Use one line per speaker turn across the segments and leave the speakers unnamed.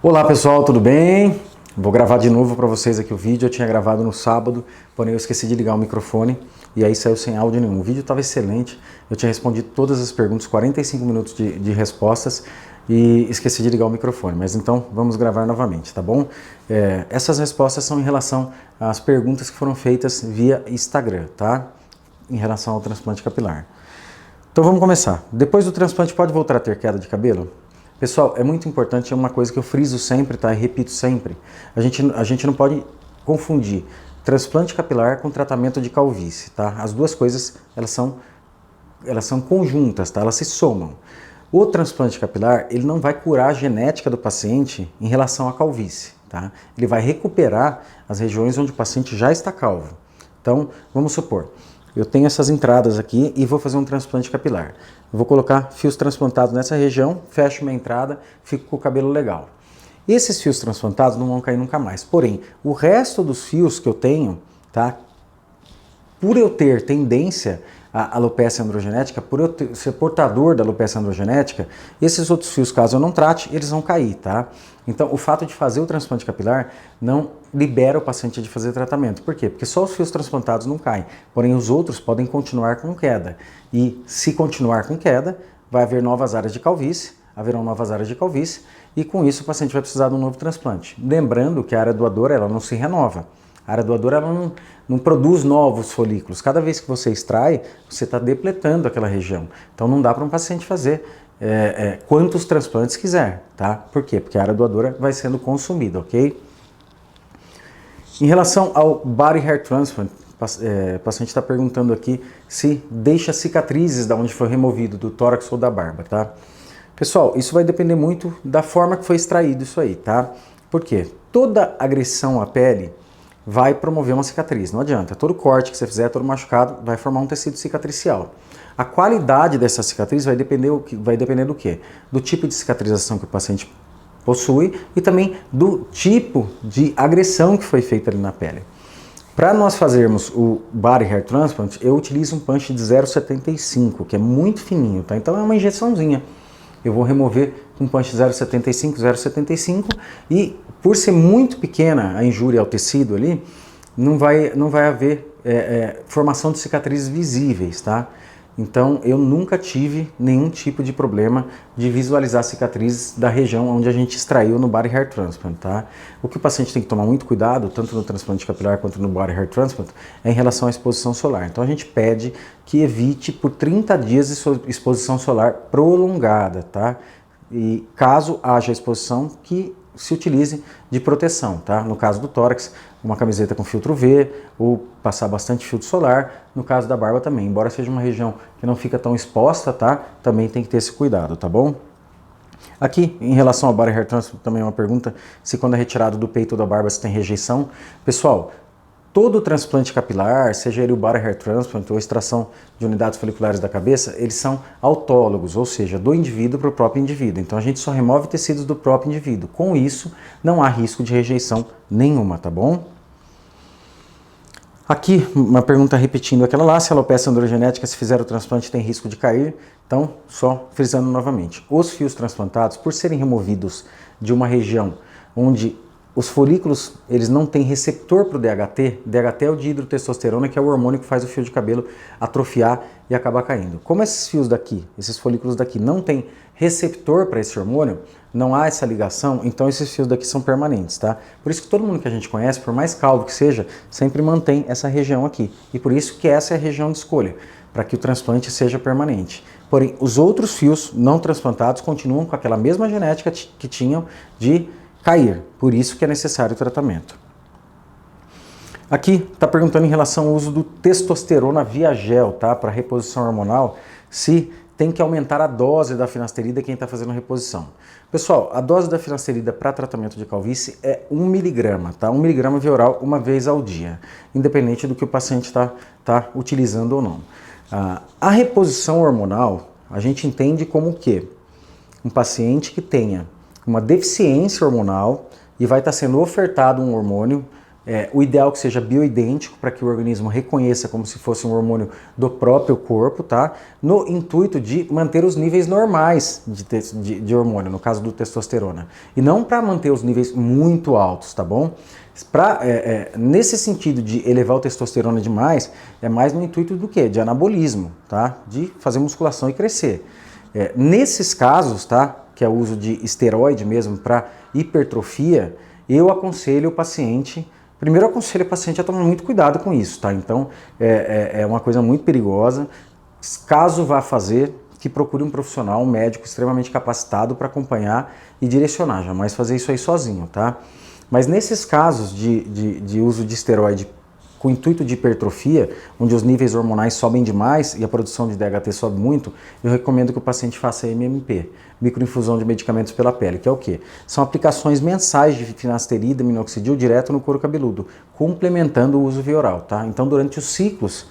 Olá pessoal, tudo bem? Vou gravar de novo para vocês aqui o vídeo. Eu tinha gravado no sábado, porém eu esqueci de ligar o microfone e aí saiu sem áudio nenhum. O vídeo estava excelente, eu tinha respondido todas as perguntas, 45 minutos de respostas e esqueci de ligar o microfone. Mas então vamos gravar novamente, tá bom? Essas respostas são em relação às perguntas que foram feitas via Instagram, tá? Em relação ao transplante capilar. Então vamos começar. Depois do transplante pode voltar a ter queda de cabelo? Pessoal, é muito importante, é uma coisa que eu friso sempre, tá? E repito sempre. A gente não pode confundir transplante capilar com tratamento de calvície, tá? As duas coisas, elas são conjuntas, tá? Elas se somam. O transplante capilar, ele não vai curar a genética do paciente em relação à calvície, tá? Ele vai recuperar as regiões onde o paciente já está calvo. Então, vamos supor, eu tenho essas entradas aqui e vou fazer um transplante capilar. Eu vou colocar fios transplantados nessa região, fecho minha entrada, fico com o cabelo legal. Esses fios transplantados não vão cair nunca mais. Porém, o resto dos fios que eu tenho, tá? Por eu ter tendência à alopecia androgenética, por eu ser portador da alopecia androgenética, esses outros fios, caso eu não trate, eles vão cair, tá? Então, o fato de fazer o transplante capilar não libera o paciente de fazer tratamento. Por quê? Porque só os fios transplantados não caem, porém os outros podem continuar com queda. E se continuar com queda, vai haver novas áreas de calvície, haverão novas áreas de calvície, e com isso o paciente vai precisar de um novo transplante. Lembrando que a área doadora, ela não se renova. A área doadora, ela não produz novos folículos. Cada vez que você extrai, você está depletando aquela região. Então não dá para um paciente fazer quantos transplantes quiser, tá? Por quê? Porque a área doadora vai sendo consumida, ok? Em relação ao body hair transplant, o paciente está perguntando aqui se deixa cicatrizes da onde foi removido, do tórax ou da barba, tá? Pessoal, isso vai depender muito da forma que foi extraído isso aí, tá? Por quê? Toda agressão à pele vai promover uma cicatriz, não adianta. Todo corte que você fizer, todo machucado, vai formar um tecido cicatricial. A qualidade dessa cicatriz vai depender do quê? Do tipo de cicatrização que o paciente possui e também do tipo de agressão que foi feita ali na pele. Para nós fazermos o body hair transplant, eu utilizo um punch de 0,75, que é muito fininho, tá? Então é uma injeçãozinha. Eu vou remover com punch 0,75 e por ser muito pequena a injúria ao tecido ali, não vai haver formação de cicatrizes visíveis, tá? Então eu nunca tive nenhum tipo de problema de visualizar cicatrizes da região onde a gente extraiu no body hair transplant, tá? O que o paciente tem que tomar muito cuidado, tanto no transplante capilar quanto no body hair transplant, é em relação à exposição solar. Então a gente pede que evite por 30 dias exposição solar prolongada, tá? E caso haja exposição, que se utilize de proteção, tá? No caso do tórax, uma camiseta com filtro V ou passar bastante filtro solar. No caso da barba também, embora seja uma região que não fica tão exposta, tá? Também tem que ter esse cuidado, tá bom? Aqui, em relação ao body hair transplant, também é uma pergunta, se quando é retirado do peito ou da barba se tem rejeição. Pessoal, todo transplante capilar, seja ele o body hair transplant ou extração de unidades foliculares da cabeça, eles são autólogos, ou seja, do indivíduo para o próprio indivíduo. Então a gente só remove tecidos do próprio indivíduo. Com isso, não há risco de rejeição nenhuma, tá bom? Aqui, uma pergunta repetindo aquela lá, se a alopecia androgenética, se fizer o transplante, tem risco de cair. Então, só frisando novamente, os fios transplantados, por serem removidos de uma região onde os folículos, eles não têm receptor para o DHT. DHT é o dihidrotestosterona, que é o hormônio que faz o fio de cabelo atrofiar e acabar caindo. Como esses fios daqui, esses folículos daqui não têm receptor para esse hormônio, não há essa ligação, então esses fios daqui são permanentes, tá? Por isso que todo mundo que a gente conhece, por mais calvo que seja, sempre mantém essa região aqui. E por isso que essa é a região de escolha, para que o transplante seja permanente. Porém, os outros fios não transplantados continuam com aquela mesma genética que tinham de cair, por isso que é necessário o tratamento. Aqui está perguntando em relação ao uso do testosterona via gel, tá? Para reposição hormonal, se tem que aumentar a dose da finasterida quem está fazendo a reposição. Pessoal, a dose da finasterida para tratamento de calvície é 1 mg, tá? 1 mg via oral uma vez ao dia, independente do que o paciente está utilizando ou não. A reposição hormonal, a gente entende como o quê? Um paciente que tenha uma deficiência hormonal e vai estar sendo ofertado um hormônio O ideal é que seja bioidêntico para que o organismo reconheça como se fosse um hormônio do próprio corpo, tá? No intuito de manter os níveis normais de hormônio, no caso do testosterona. E não para manter os níveis muito altos, tá bom? Nesse sentido de elevar o testosterona demais, é mais no intuito do quê? De anabolismo, tá? De fazer musculação e crescer. Nesses casos, tá? Que é o uso de esteroide mesmo para hipertrofia, eu aconselho o paciente. Primeiro, eu aconselho o paciente a tomar muito cuidado com isso, tá? Então, é uma coisa muito perigosa. Caso vá fazer, que procure um profissional, um médico extremamente capacitado para acompanhar e direcionar. Jamais fazer isso aí sozinho, tá? Mas nesses casos de uso de esteroide com intuito de hipertrofia, onde os níveis hormonais sobem demais e a produção de DHT sobe muito, eu recomendo que o paciente faça MMP, microinfusão de medicamentos pela pele, que é o quê? São aplicações mensais de finasterida, minoxidil direto no couro cabeludo, complementando o uso via oral, tá? Então, durante os ciclos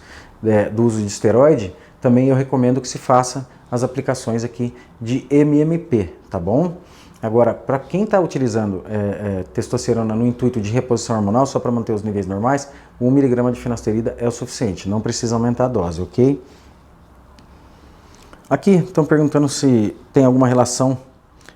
do uso de esteroide, também eu recomendo que se faça as aplicações aqui de MMP, tá bom? Agora, para quem está utilizando testosterona no intuito de reposição hormonal, só para manter os níveis normais, 1 mg de finasterida é o suficiente, não precisa aumentar a dose, ok? Aqui estão perguntando se tem alguma relação,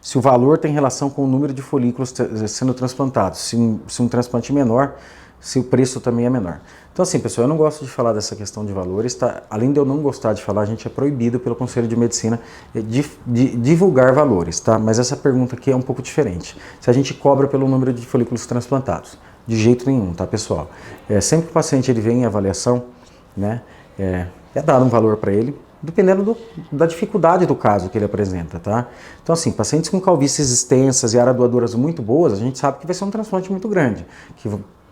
se o valor tem relação com o número de folículos sendo transplantados, se um transplante menor, se o preço também é menor. Então assim, pessoal, eu não gosto de falar dessa questão de valores, tá? Além de eu não gostar de falar, a gente é proibido pelo Conselho de Medicina de divulgar valores, tá? Mas essa pergunta aqui é um pouco diferente. Se a gente cobra pelo número de folículos transplantados? De jeito nenhum, tá, pessoal? Sempre que o paciente ele vem em avaliação, né, é dado um valor para ele, dependendo da dificuldade do caso que ele apresenta, tá? Então assim, pacientes com calvícies extensas e áreas doadoras muito boas, a gente sabe que vai ser um transplante muito grande,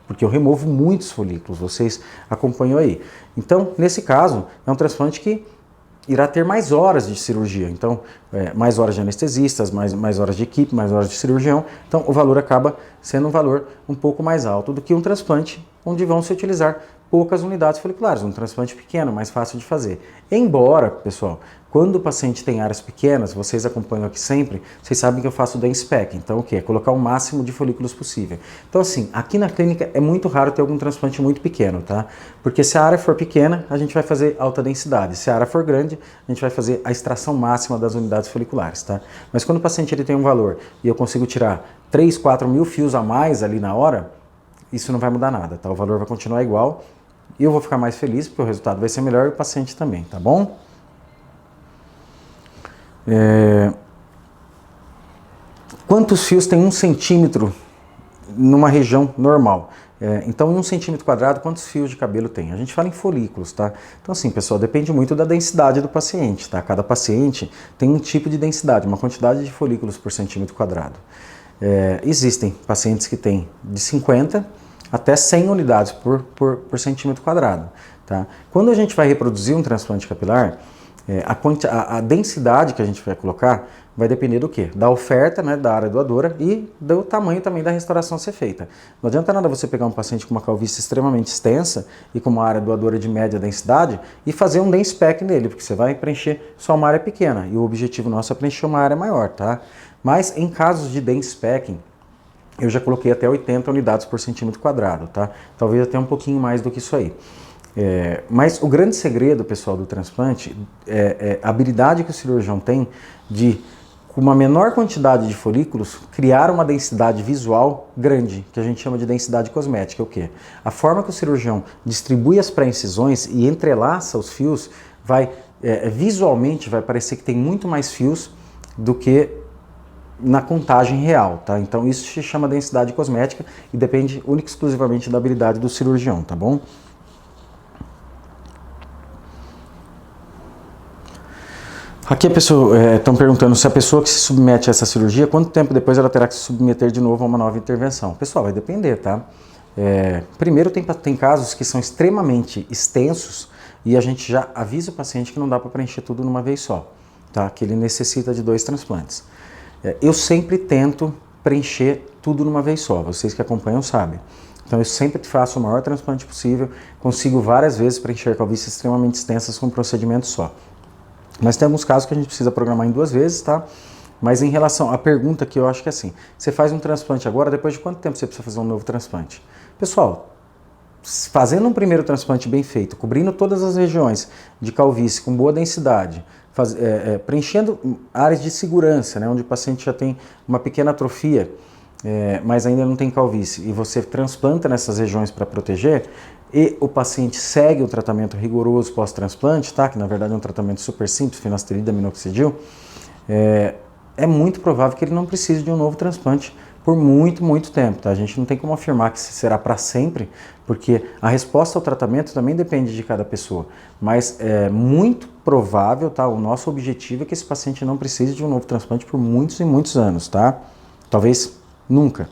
porque eu removo muitos folículos, vocês acompanham aí. Então, nesse caso, é um transplante que irá ter mais horas de cirurgia, então, mais horas de anestesistas, mais horas de equipe, mais horas de cirurgião, então o valor acaba sendo um valor um pouco mais alto do que um transplante onde vão se utilizar poucas unidades foliculares, um transplante pequeno, mais fácil de fazer. Embora, pessoal, quando o paciente tem áreas pequenas, vocês acompanham aqui sempre, vocês sabem que eu faço DensPAC, então o que? É colocar o máximo de folículos possível. Então assim, aqui na clínica é muito raro ter algum transplante muito pequeno, tá? Porque se a área for pequena, a gente vai fazer alta densidade. Se a área for grande, a gente vai fazer a extração máxima das unidades foliculares, tá? Mas quando o paciente ele tem um valor e eu consigo tirar 3, 4 mil fios a mais ali na hora, isso não vai mudar nada, tá? O valor vai continuar igual e eu vou ficar mais feliz porque o resultado vai ser melhor e o paciente também, tá bom? Quantos fios tem 1 centímetro numa região normal? Então, em 1 centímetro quadrado, quantos fios de cabelo tem? A gente fala em folículos, tá? Então, assim, pessoal, depende muito da densidade do paciente, tá? Cada paciente tem um tipo de densidade, uma quantidade de folículos por centímetro quadrado. Existem pacientes que têm de 50 até 100 unidades por centímetro quadrado, tá? Quando a gente vai reproduzir um transplante capilar, a densidade que a gente vai colocar vai depender do quê? Da oferta, né, da área doadora e do tamanho também da restauração a ser feita. Não adianta nada você pegar um paciente com uma calvície extremamente extensa e com uma área doadora de média densidade e fazer um DensPAC nele, porque você vai preencher só uma área pequena e o objetivo nosso é preencher uma área maior, tá? Mas em casos de DensPAC, eu já coloquei até 80 unidades por centímetro quadrado, tá? Talvez até um pouquinho mais do que isso aí. Mas o grande segredo, pessoal, do transplante é a habilidade que o cirurgião tem de, com uma menor quantidade de folículos, criar uma densidade visual grande, que a gente chama de densidade cosmética. O quê? A forma que o cirurgião distribui as pré-incisões e entrelaça os fios, visualmente vai parecer que tem muito mais fios do que na contagem real, tá? Então isso se chama densidade cosmética e depende única e exclusivamente da habilidade do cirurgião, tá bom? Aqui a pessoa estão perguntando se a pessoa que se submete a essa cirurgia, quanto tempo depois ela terá que se submeter de novo a uma nova intervenção? Pessoal, vai depender, tá? Primeiro tem casos que são extremamente extensos e a gente já avisa o paciente que não dá para preencher tudo numa vez só, tá? Que ele necessita de 2 transplantes. Eu sempre tento preencher tudo numa vez só, vocês que acompanham sabem. Então eu sempre faço o maior transplante possível, consigo várias vezes preencher calvícies extremamente extensas com um procedimento só. Mas tem alguns casos que a gente precisa programar em 2 vezes, tá? Mas em relação à pergunta que eu acho que é assim, você faz um transplante agora, depois de quanto tempo você precisa fazer um novo transplante? Pessoal, fazendo um primeiro transplante bem feito, cobrindo todas as regiões de calvície com boa densidade, preenchendo áreas de segurança, né, onde o paciente já tem uma pequena atrofia, mas ainda não tem calvície, e você transplanta nessas regiões para proteger, e o paciente segue o tratamento rigoroso pós-transplante, tá? Que na verdade é um tratamento super simples, finasterida, minoxidil, é muito provável que ele não precise de um novo transplante por muito tempo, tá? A gente não tem como afirmar que será para sempre, porque a resposta ao tratamento também depende de cada pessoa, mas é muito provável, tá? O nosso objetivo é que esse paciente não precise de um novo transplante por muitos e muitos anos, tá? Talvez nunca.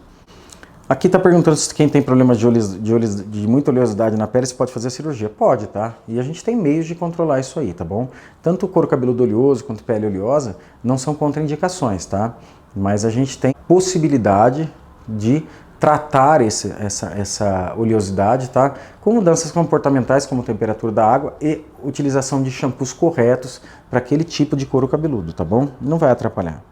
Aqui está perguntando se quem tem problemas de muita oleosidade na pele, se pode fazer a cirurgia. Pode, tá? E a gente tem meios de controlar isso aí, tá bom? Tanto o couro cabeludo oleoso quanto pele oleosa não são contraindicações, tá? Mas a gente tem possibilidade de tratar essa oleosidade, tá? Com mudanças comportamentais, como temperatura da água e utilização de shampoos corretos para aquele tipo de couro cabeludo, tá bom? Não vai atrapalhar.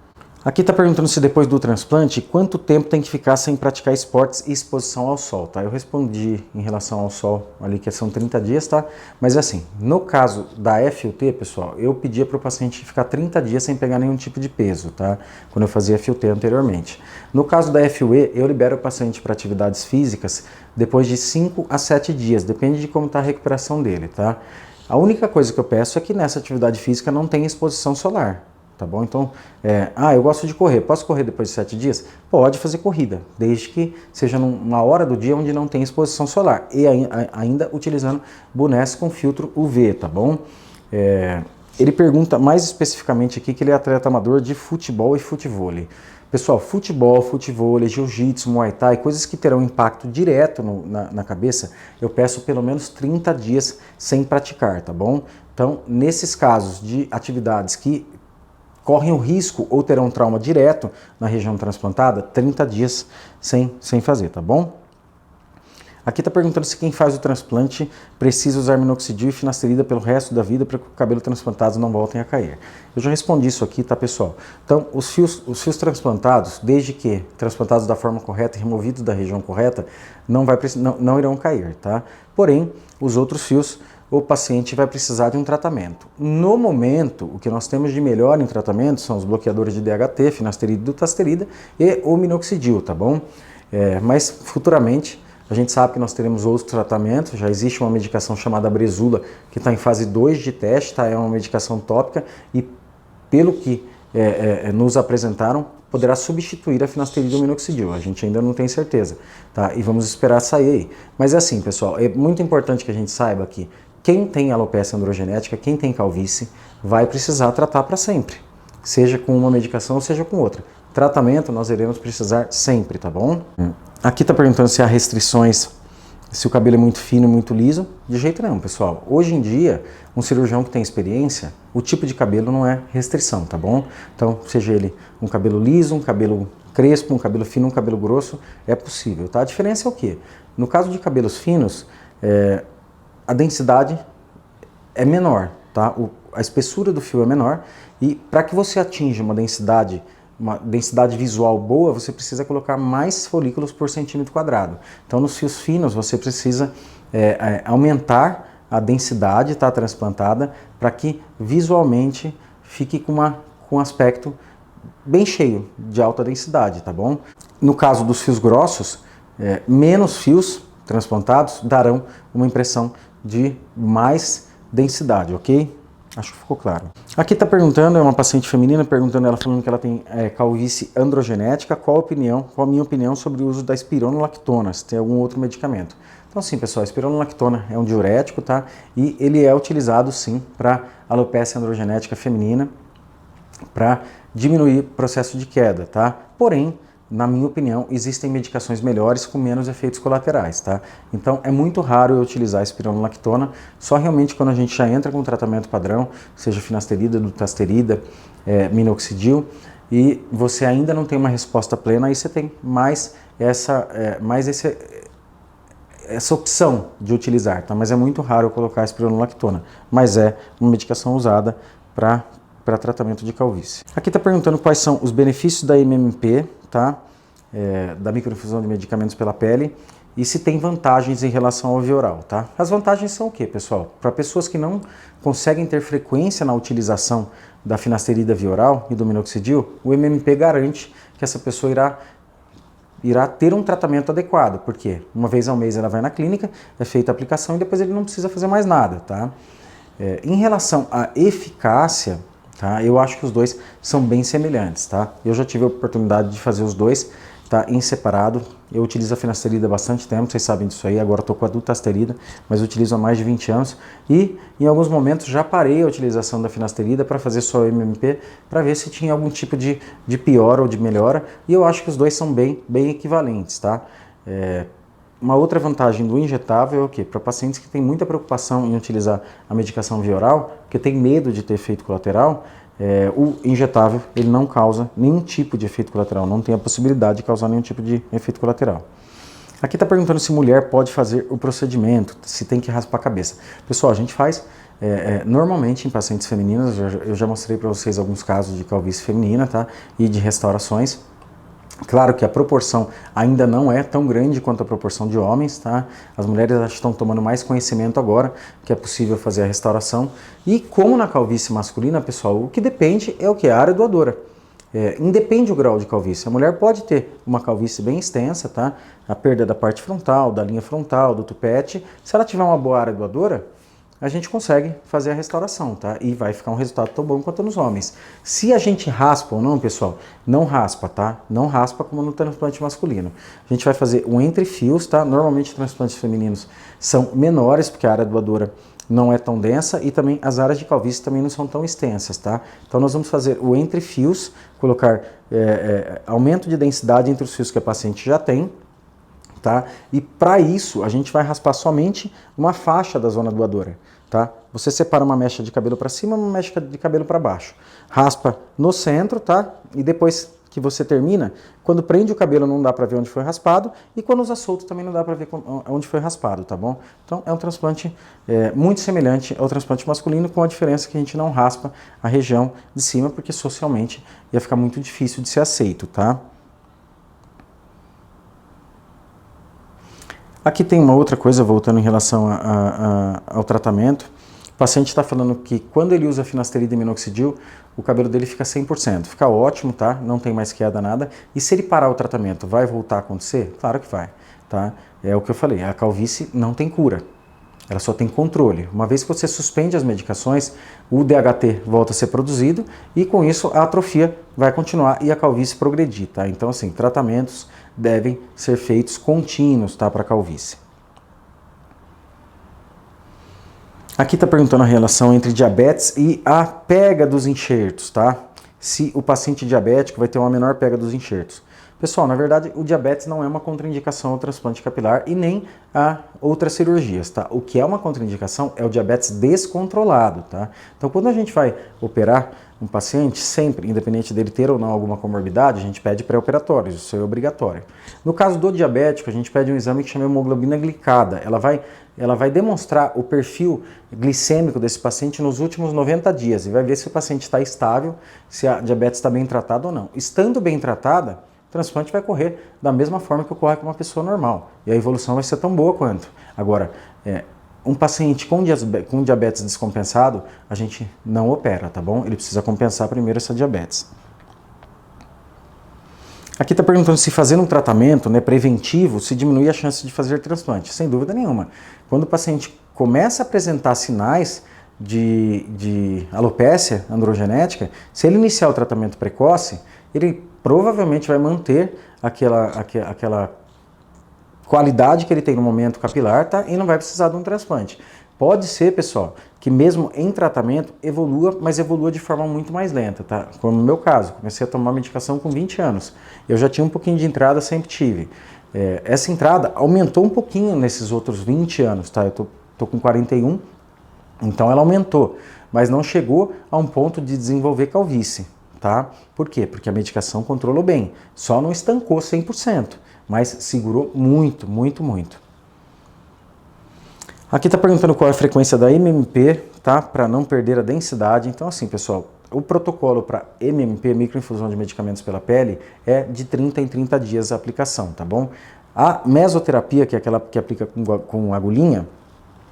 Aqui está perguntando se depois do transplante, quanto tempo tem que ficar sem praticar esportes e exposição ao sol, tá? Eu respondi em relação ao sol ali que são 30 dias, tá? Mas assim, no caso da FUT, pessoal, eu pedia para o paciente ficar 30 dias sem pegar nenhum tipo de peso, tá? Quando eu fazia FUT anteriormente. No caso da FUE, eu libero o paciente para atividades físicas depois de 5 a 7 dias, depende de como está a recuperação dele, tá? A única coisa que eu peço é que nessa atividade física não tenha exposição solar. Tá bom? Então, eu gosto de correr, posso correr depois de 7 dias? Pode fazer corrida, desde que seja numa hora do dia onde não tem exposição solar e ainda utilizando bonés com filtro UV, tá bom? Ele pergunta mais especificamente aqui que ele é atleta amador de futebol e futevôlei. Pessoal, futebol, futevôlei, jiu-jitsu, muay thai, coisas que terão impacto direto na cabeça, eu peço pelo menos 30 dias sem praticar, tá bom? Então, nesses casos de atividades que correm o risco ou terão um trauma direto na região transplantada, 30 dias sem fazer, tá bom? Aqui está perguntando se quem faz o transplante precisa usar minoxidil e finasterida pelo resto da vida para que o cabelo transplantado não voltem a cair. Eu já respondi isso aqui, tá, pessoal? Então, os fios transplantados, desde que transplantados da forma correta e removidos da região correta, não irão cair, tá? Porém, os outros fios, o paciente vai precisar de um tratamento. No momento, o que nós temos de melhor em tratamento são os bloqueadores de DHT, finasterida e dutasterida e o minoxidil, tá bom? Mas futuramente a gente sabe que nós teremos outros tratamentos, já existe uma medicação chamada Breezula que está em fase 2 de teste, tá? É uma medicação tópica e pelo que nos apresentaram, poderá substituir a finasterida e o minoxidil. A gente ainda não tem certeza, tá? E vamos esperar sair aí. Mas é assim, pessoal, é muito importante que a gente saiba que quem tem alopecia androgenética, quem tem calvície, vai precisar tratar para sempre. Seja com uma medicação ou seja com outra. Tratamento nós iremos precisar sempre, tá bom? Aqui está perguntando se há restrições, se o cabelo é muito fino, muito liso. De jeito nenhum, pessoal. Hoje em dia, um cirurgião que tem experiência, o tipo de cabelo não é restrição, tá bom? Então, seja ele um cabelo liso, um cabelo crespo, um cabelo fino, um cabelo grosso, é possível, tá? A diferença é o quê? No caso de cabelos finos, a densidade é menor, tá? A espessura do fio é menor e para que você atinja uma densidade visual boa, você precisa colocar mais folículos por centímetro quadrado. Então, nos fios finos, você precisa aumentar a densidade, tá, transplantada, para que visualmente fique com um aspecto bem cheio, de alta densidade, tá bom? No caso dos fios grossos, menos fios transplantados darão uma impressão de mais densidade, ok? Acho que ficou claro. Aqui está perguntando, é uma paciente feminina perguntando, ela falando que ela tem calvície androgenética, qual a minha opinião sobre o uso da espironolactona, se tem algum outro medicamento. Então sim, pessoal, a espironolactona é um diurético, tá? E ele é utilizado sim para alopecia androgenética feminina, para diminuir o processo de queda, tá? Porém, na minha opinião, existem medicações melhores com menos efeitos colaterais, tá? Então, é muito raro eu utilizar a espironolactona, só realmente quando a gente já entra com um tratamento padrão, seja finasterida, dutasterida, minoxidil, e você ainda não tem uma resposta plena, aí você tem mais essa opção de utilizar, tá? Mas é muito raro eu colocar a espironolactona, mas é uma medicação usada para para tratamento de calvície. Aqui está perguntando quais são os benefícios da MMP, tá? Da microinfusão de medicamentos pela pele, e se tem vantagens em relação ao via oral, tá? As vantagens são o que, pessoal? Para pessoas que não conseguem ter frequência na utilização da finasterida via oral e do minoxidil, o MMP garante que essa pessoa irá ter um tratamento adequado, porque uma vez ao mês ela vai na clínica, é feita a aplicação e depois ele não precisa fazer mais nada, tá? Em relação à eficácia, tá? Eu acho que os dois são bem semelhantes, tá? Eu já tive a oportunidade de fazer os dois, tá? Em separado. Eu utilizo a finasterida há bastante tempo, vocês sabem disso aí, agora estou com a dutasterida, mas eu utilizo há mais de 20 anos e em alguns momentos já parei a utilização da finasterida para fazer só o MMP, para ver se tinha algum tipo de piora ou de melhora, e eu acho que os dois são bem equivalentes, tá? Uma outra vantagem do injetável é o quê? Para pacientes que têm muita preocupação em utilizar a medicação via oral, que tem medo de ter efeito colateral, o injetável ele não causa nenhum tipo de efeito colateral, não tem a possibilidade de causar nenhum tipo de efeito colateral. Aqui está perguntando se mulher pode fazer o procedimento, se tem que raspar a cabeça. Pessoal, a gente faz normalmente em pacientes femininas, eu já mostrei para vocês alguns casos de calvície feminina, tá? E de restaurações. Claro que a proporção ainda não é tão grande quanto a proporção de homens, tá? As mulheres estão tomando mais conhecimento agora que é possível fazer a restauração. E como na calvície masculina, pessoal, o que depende é o que? A área doadora. Independe o grau de calvície. A mulher pode ter uma calvície bem extensa, tá? A perda da parte frontal, da linha frontal, do tupete. Se ela tiver uma boa área doadora, a gente consegue fazer a restauração, tá? E vai ficar um resultado tão bom quanto nos homens. Se a gente raspa ou não, pessoal, não raspa, tá? Não raspa como no transplante masculino. A gente vai fazer um entre fios, tá? Normalmente transplantes femininos são menores, porque a área doadora não é tão densa e também as áreas de calvície também não são tão extensas, tá? Então nós vamos fazer o entre fios, colocar aumento de densidade entre os fios que a paciente já tem, tá? E para isso a gente vai raspar somente uma faixa da zona doadora, tá? Você separa uma mecha de cabelo para cima, uma mecha de cabelo para baixo. Raspa no centro, tá? E depois que você termina, quando prende o cabelo não dá para ver onde foi raspado e quando usa solto também não dá para ver onde foi raspado, tá bom? Então é um transplante muito semelhante ao transplante masculino, com a diferença que a gente não raspa a região de cima, porque socialmente ia ficar muito difícil de ser aceito, tá? Aqui tem uma outra coisa, voltando em relação ao tratamento. O paciente está falando que quando ele usa finasterida e minoxidil, o cabelo dele fica 100%. Fica ótimo, tá? Não tem mais queda, nada. E se ele parar o tratamento, vai voltar a acontecer? Claro que vai, tá? É o que eu falei, a calvície não tem cura. Ela só tem controle. Uma vez que você suspende as medicações, o DHT volta a ser produzido e com isso a atrofia vai continuar e a calvície progredir, tá? Então, assim, tratamentos devem ser feitos contínuos, tá, para calvície. Aqui está perguntando a relação entre diabetes e a pega dos enxertos, tá? Se o paciente diabético vai ter uma menor pega dos enxertos. Pessoal, na verdade, o diabetes não é uma contraindicação ao transplante capilar e nem a outras cirurgias, tá? O que é uma contraindicação é o diabetes descontrolado, tá? Então, quando a gente vai operar um paciente, sempre, independente dele ter ou não alguma comorbidade, a gente pede pré-operatórios, isso é obrigatório. No caso do diabético, a gente pede um exame que chama hemoglobina glicada. Ela vai demonstrar o perfil glicêmico desse paciente nos últimos 90 dias e vai ver se o paciente está estável, se a diabetes está bem tratada ou não. Estando bem tratada, o transplante vai correr da mesma forma que ocorre com uma pessoa normal. E a evolução vai ser tão boa quanto. Agora, um paciente com diabetes descompensado, a gente não opera, tá bom? Ele precisa compensar primeiro essa diabetes. Aqui está perguntando se fazendo um tratamento, né, preventivo, se diminui a chance de fazer transplante. Sem dúvida nenhuma. Quando o paciente começa a apresentar sinais de alopécia androgenética, se ele iniciar o tratamento precoce, ele provavelmente vai manter aquela qualidade que ele tem no momento capilar, tá? E não vai precisar de um transplante. Pode ser, pessoal, que mesmo em tratamento evolua, mas evolua de forma muito mais lenta, tá? Como no meu caso, comecei a tomar medicação com 20 anos. Eu já tinha um pouquinho de entrada, sempre tive. Essa entrada aumentou um pouquinho nesses outros 20 anos, tá? Eu tô com 41, então ela aumentou, mas não chegou a um ponto de desenvolver calvície. Tá? Por quê? Porque a medicação controlou bem, só não estancou 100%, mas segurou muito, muito, muito. Aqui está perguntando qual é a frequência da MMP, tá? Para não perder a densidade. Então, assim, pessoal, o protocolo para MMP, microinfusão de medicamentos pela pele, é de 30 em 30 dias a aplicação, tá bom? A mesoterapia, que é aquela que aplica com agulhinha,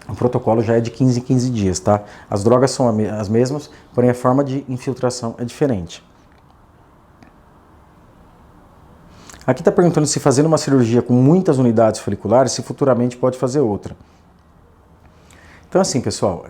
o protocolo já é de 15 em 15 dias, tá? As drogas são as mesmas, porém a forma de infiltração é diferente. Aqui está perguntando se fazendo uma cirurgia com muitas unidades foliculares, se futuramente pode fazer outra. Então assim, pessoal,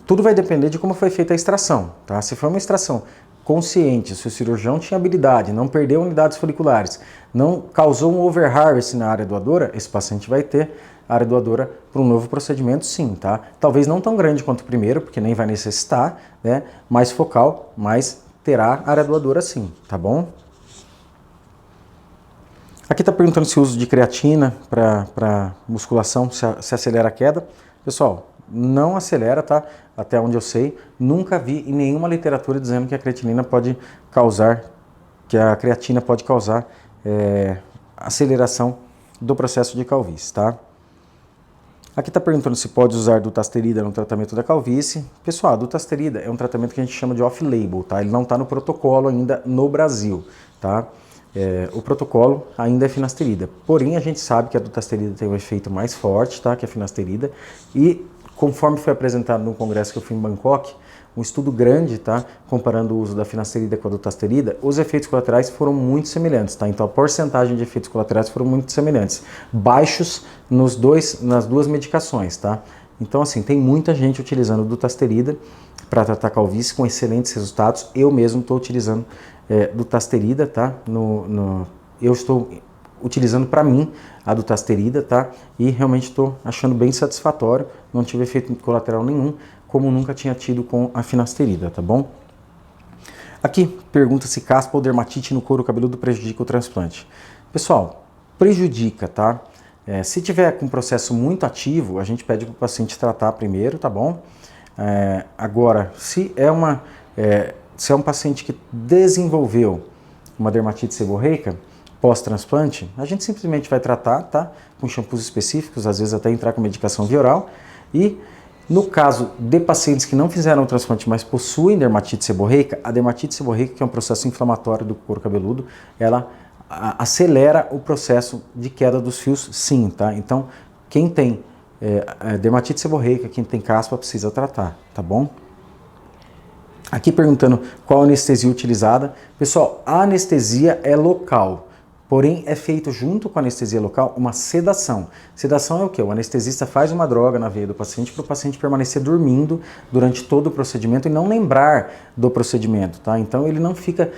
tudo vai depender de como foi feita a extração, tá? Se foi uma extração consciente, se o cirurgião tinha habilidade, não perdeu unidades foliculares, não causou um overharvest na área doadora, esse paciente vai ter área doadora para um novo procedimento, sim, tá? Talvez não tão grande quanto o primeiro, porque nem vai necessitar, né? Mais focal, mas terá área doadora sim, tá bom? Aqui está perguntando se o uso de creatina para musculação se acelera a queda. Pessoal, não acelera, tá? Até onde eu sei, nunca vi em nenhuma literatura dizendo que a creatina pode causar aceleração do processo de calvície, tá? Aqui está perguntando se pode usar dutasterida no tratamento da calvície. Pessoal, a dutasterida é um tratamento que a gente chama de off-label, tá? Ele não está no protocolo ainda no Brasil, tá? O protocolo ainda é finasterida, porém a gente sabe que a dutasterida tem um efeito mais forte, tá, que a finasterida, e conforme foi apresentado no congresso que eu fui em Bangkok, um estudo grande, tá, comparando o uso da finasterida com a dutasterida, os efeitos colaterais foram muito semelhantes, tá, então a porcentagem de efeitos colaterais foram muito semelhantes, baixos nas duas medicações, tá. Então assim, tem muita gente utilizando dutasterida para tratar calvície com excelentes resultados. Eu mesmo estou utilizando dutasterida, tá? Eu estou utilizando para mim a dutasterida, tá? E realmente estou achando bem satisfatório. Não tive efeito colateral nenhum, como nunca tinha tido com a finasterida, tá bom? Aqui pergunta se caspa ou dermatite no couro cabeludo prejudica o transplante. Pessoal, prejudica, tá? Se tiver com um processo muito ativo, a gente pede para o paciente tratar primeiro, tá bom? Agora, se é um paciente que desenvolveu uma dermatite seborreica pós-transplante, a gente simplesmente vai tratar, tá? Com shampoos específicos, às vezes até entrar com medicação via oral. E no caso de pacientes que não fizeram o transplante, mas possuem dermatite seborreica, a dermatite seborreica, que é um processo inflamatório do couro cabeludo, ela acelera o processo de queda dos fios, sim, tá? Então, quem tem dermatite seborreica, quem tem caspa, precisa tratar, tá bom? Aqui perguntando qual anestesia utilizada. Pessoal, a anestesia é local, porém é feito junto com a anestesia local uma sedação. Sedação é o quê? O anestesista faz uma droga na veia do paciente para o paciente permanecer dormindo durante todo o procedimento e não lembrar do procedimento, tá? Então ele não fica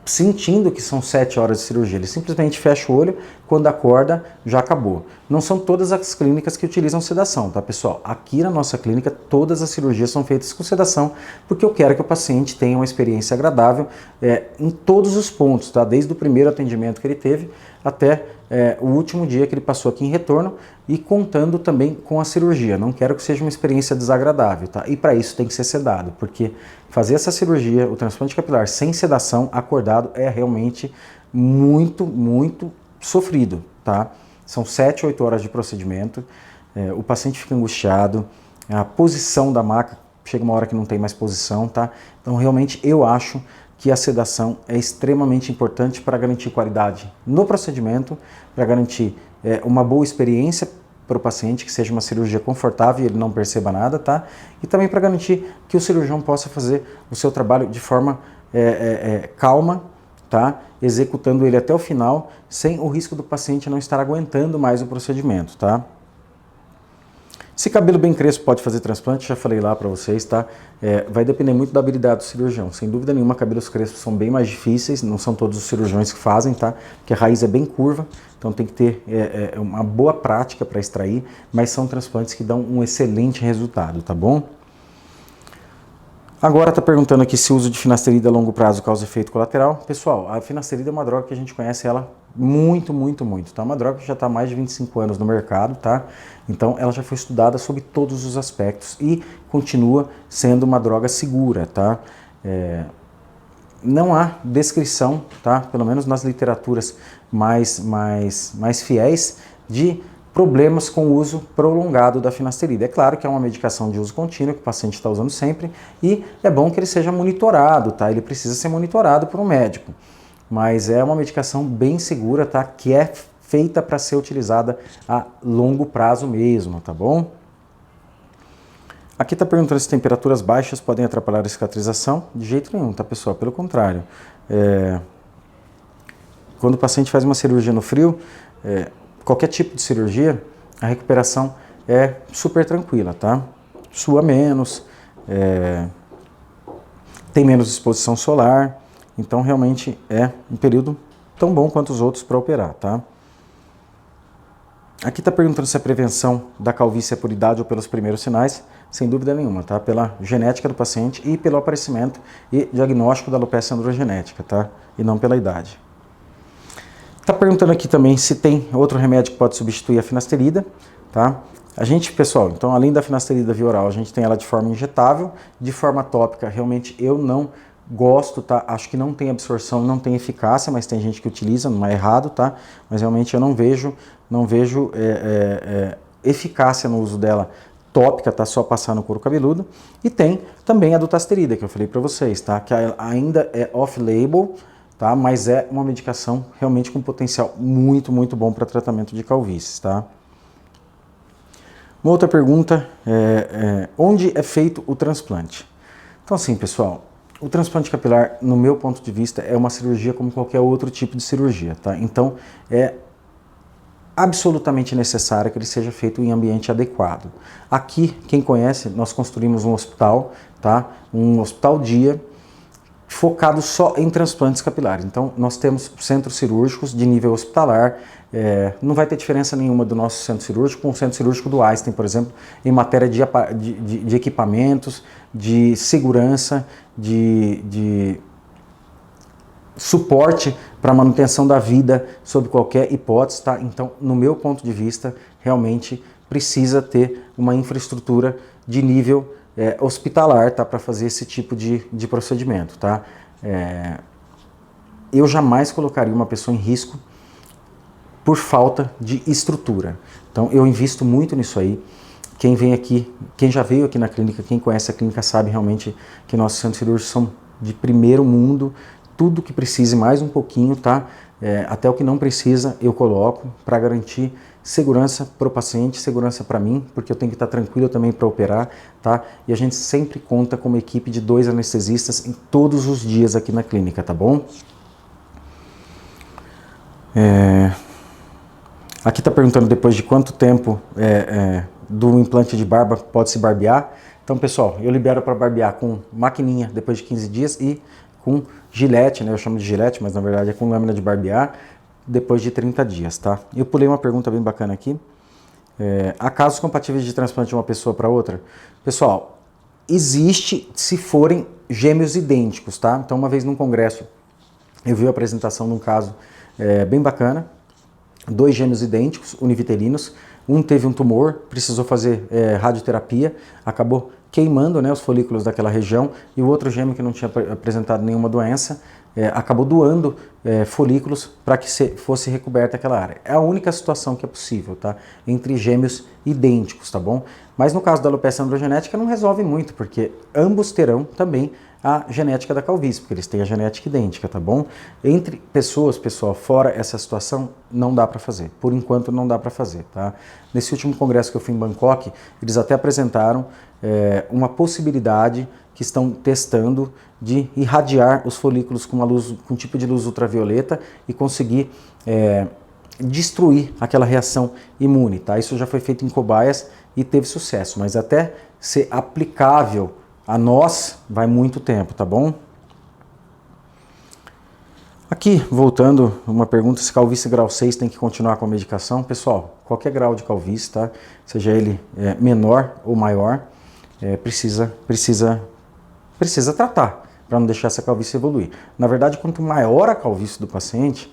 sentindo que são 7 horas de cirurgia, ele simplesmente fecha o olho, quando acorda já acabou. Não são todas as clínicas que utilizam sedação, tá, pessoal? Aqui na nossa clínica todas as cirurgias são feitas com sedação, porque eu quero que o paciente tenha uma experiência agradável em todos os pontos, tá? Desde o primeiro atendimento que ele teve até o último dia que ele passou aqui em retorno e contando também com a cirurgia. Não quero que seja uma experiência desagradável, tá? E para isso tem que ser sedado, porque fazer essa cirurgia, o transplante capilar sem sedação, acordado, é realmente muito, muito sofrido, tá? São 7, 8 horas de procedimento, o paciente fica angustiado, a posição da maca, chega uma hora que não tem mais posição, tá? Então realmente eu acho que a sedação é extremamente importante para garantir qualidade no procedimento, para garantir uma boa experiência para o paciente, que seja uma cirurgia confortável e ele não perceba nada, tá? E também para garantir que o cirurgião possa fazer o seu trabalho de forma calma, tá? Executando ele até o final, sem o risco do paciente não estar aguentando mais o procedimento, tá? Se cabelo bem crespo pode fazer transplante, já falei lá para vocês, tá? Vai depender muito da habilidade do cirurgião. Sem dúvida nenhuma, cabelos crespos são bem mais difíceis, não são todos os cirurgiões que fazem, tá? Porque a raiz é bem curva, então tem que ter uma boa prática para extrair, mas são transplantes que dão um excelente resultado, tá bom? Agora está perguntando aqui se o uso de finasterida a longo prazo causa efeito colateral. Pessoal, a finasterida é uma droga que a gente conhece ela muito, tá? Uma droga que já está há mais de 25 anos no mercado, tá? Então ela já foi estudada sobre todos os aspectos e continua sendo uma droga segura, tá? Não há descrição, tá? Pelo menos nas literaturas mais fiéis, de problemas com o uso prolongado da finasterida. É claro que é uma medicação de uso contínuo que o paciente está usando sempre e é bom que ele seja monitorado, tá? Ele precisa ser monitorado por um médico, mas é uma medicação bem segura, tá? Que é feita para ser utilizada a longo prazo mesmo, tá bom? Aqui está perguntando se temperaturas baixas podem atrapalhar a cicatrização. De jeito nenhum, tá, pessoal? Pelo contrário. Quando o paciente faz uma cirurgia no frio, qualquer tipo de cirurgia, a recuperação é super tranquila, tá? Sua menos, tem menos exposição solar, então realmente é um período tão bom quanto os outros para operar, tá? Aqui está perguntando se a prevenção da calvície é por idade ou pelos primeiros sinais. Sem dúvida nenhuma, tá? Pela genética do paciente e pelo aparecimento e diagnóstico da alopecia androgenética, tá? E não pela idade. Está perguntando aqui também se tem outro remédio que pode substituir a finasterida, tá? A gente, pessoal, então além da finasterida via oral, a gente tem ela de forma injetável, de forma tópica, realmente eu não gosto, tá? Acho que não tem absorção, não tem eficácia, mas tem gente que utiliza, não é errado, tá? Mas realmente eu não vejo eficácia no uso dela tópica, tá? Só passar no couro cabeludo. E tem também a dutasterida, que eu falei para vocês, tá? Que ainda é off-label, tá? Mas é uma medicação realmente com potencial muito, muito bom para tratamento de calvícies, tá? Uma outra pergunta onde é feito o transplante? Então assim, pessoal, o transplante capilar, no meu ponto de vista, é uma cirurgia como qualquer outro tipo de cirurgia, tá? Então é absolutamente necessário que ele seja feito em ambiente adequado. Aqui, quem conhece, nós construímos um hospital, tá? Um hospital dia focado só em transplantes capilares. Então, nós temos centros cirúrgicos de nível hospitalar, não vai ter diferença nenhuma do nosso centro cirúrgico com o centro cirúrgico do Einstein, por exemplo, em matéria de equipamentos, de segurança, de suporte para a manutenção da vida sob qualquer hipótese, tá? Então, no meu ponto de vista, realmente precisa ter uma infraestrutura de nível hospitalar, tá? Para fazer esse tipo de procedimento, tá? Eu jamais colocaria uma pessoa em risco por falta de estrutura. Então, eu invisto muito nisso aí. Quem vem aqui, quem já veio aqui na clínica, quem conhece a clínica sabe realmente que nossos centros cirúrgicos são de primeiro mundo. Tudo que precise mais um pouquinho, tá? Até o que não precisa eu coloco para garantir segurança para o paciente, segurança para mim, porque eu tenho que estar tranquilo também para operar, tá? E a gente sempre conta com uma equipe de 2 anestesistas em todos os dias aqui na clínica, tá bom? Aqui está perguntando depois de quanto tempo do implante de barba pode se barbear. Então, pessoal, eu libero para barbear com maquininha depois de 15 dias e com gilete, né? Eu chamo de gilete, mas na verdade é com lâmina de barbear depois de 30 dias, tá? Eu pulei uma pergunta bem bacana aqui. Há casos compatíveis de transplante de uma pessoa para outra? Pessoal, existe se forem gêmeos idênticos, tá? Então, uma vez num congresso, eu vi a apresentação de um caso bem bacana. 2 gêmeos idênticos, univitelinos. Um teve um tumor, precisou fazer radioterapia, acabou queimando, né, os folículos daquela região, e o outro gêmeo que não tinha apresentado nenhuma doença acabou doando folículos para que fosse recoberta aquela área. É a única situação que é possível, tá? Entre gêmeos idênticos, tá bom? Mas no caso da alopecia androgenética não resolve muito, porque ambos terão também a genética da calvície, porque eles têm a genética idêntica, tá bom? Entre pessoas, pessoal, fora essa situação, não dá para fazer. Por enquanto, não dá para fazer, tá? Nesse último congresso que eu fui em Bangkok, eles até apresentaram uma possibilidade que estão testando de irradiar os folículos com um tipo de luz ultravioleta e conseguir destruir aquela reação imune, tá? Isso já foi feito em cobaias e teve sucesso, mas até ser aplicável a nós vai muito tempo, tá bom? Aqui, voltando, uma pergunta se calvície grau 6 tem que continuar com a medicação. Pessoal, qualquer grau de calvície, tá? Seja ele menor ou maior, precisa tratar para não deixar essa calvície evoluir. Na verdade, quanto maior a calvície do paciente,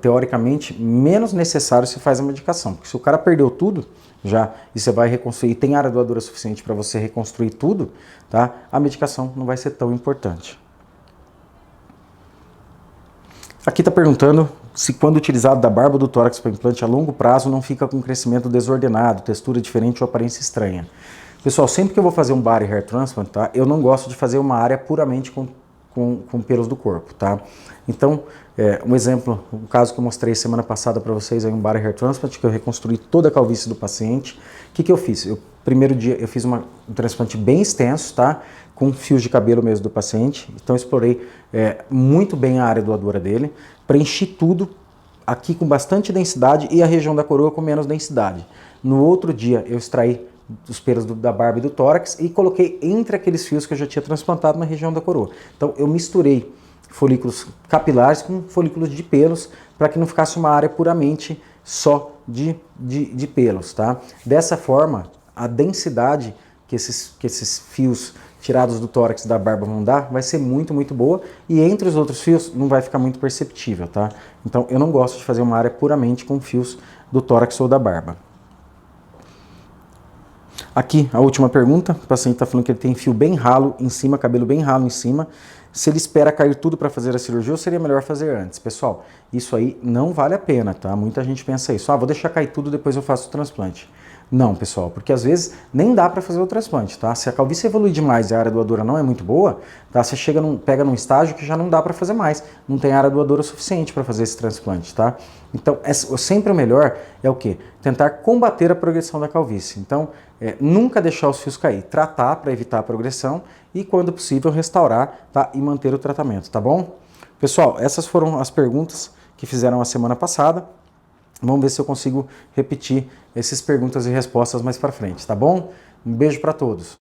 teoricamente, menos necessário se faz a medicação. Porque se o cara perdeu tudo já e você vai reconstruir, tem área doadora suficiente para você reconstruir tudo, tá? A medicação não vai ser tão importante. Aqui está perguntando se quando utilizado da barba ou do tórax para implante a longo prazo não fica com crescimento desordenado, textura diferente ou aparência estranha. Pessoal, sempre que eu vou fazer um body hair transplant, tá, eu não gosto de fazer uma área puramente com pelos do corpo, tá? Então, um exemplo, um caso que eu mostrei semana passada para vocês, aí um body hair transplant, que eu reconstruí toda a calvície do paciente. O que eu fiz? Primeiro dia eu fiz um transplante bem extenso, tá? Com fios de cabelo mesmo do paciente. Então eu explorei muito bem a área doadora dele, preenchi tudo aqui com bastante densidade e a região da coroa com menos densidade. No outro dia eu extraí os pelos da barba e do tórax e coloquei entre aqueles fios que eu já tinha transplantado na região da coroa. Então eu misturei folículos capilares com folículos de pelos para que não ficasse uma área puramente só de pelos, tá? Dessa forma, a densidade que esses fios tirados do tórax e da barba vão dar vai ser muito, muito boa e entre os outros fios não vai ficar muito perceptível, tá? Então eu não gosto de fazer uma área puramente com fios do tórax ou da barba. Aqui, a última pergunta, o paciente está falando que ele tem fio bem ralo em cima, cabelo bem ralo em cima. Se ele espera cair tudo para fazer a cirurgia ou seria melhor fazer antes? Pessoal, isso aí não vale a pena, tá? Muita gente pensa isso, vou deixar cair tudo, depois eu faço o transplante. Não, pessoal, porque às vezes nem dá para fazer o transplante, tá? Se a calvície evolui demais e a área doadora não é muito boa, tá? Você pega num estágio que já não dá para fazer mais, não tem área doadora suficiente para fazer esse transplante, tá? Então, sempre o melhor é o quê? Tentar combater a progressão da calvície. Então, nunca deixar os fios cair, tratar para evitar a progressão e, quando possível, restaurar, tá? E manter o tratamento, tá bom? Pessoal, essas foram as perguntas que fizeram a semana passada. Vamos ver se eu consigo repetir essas perguntas e respostas mais para frente, tá bom? Um beijo para todos.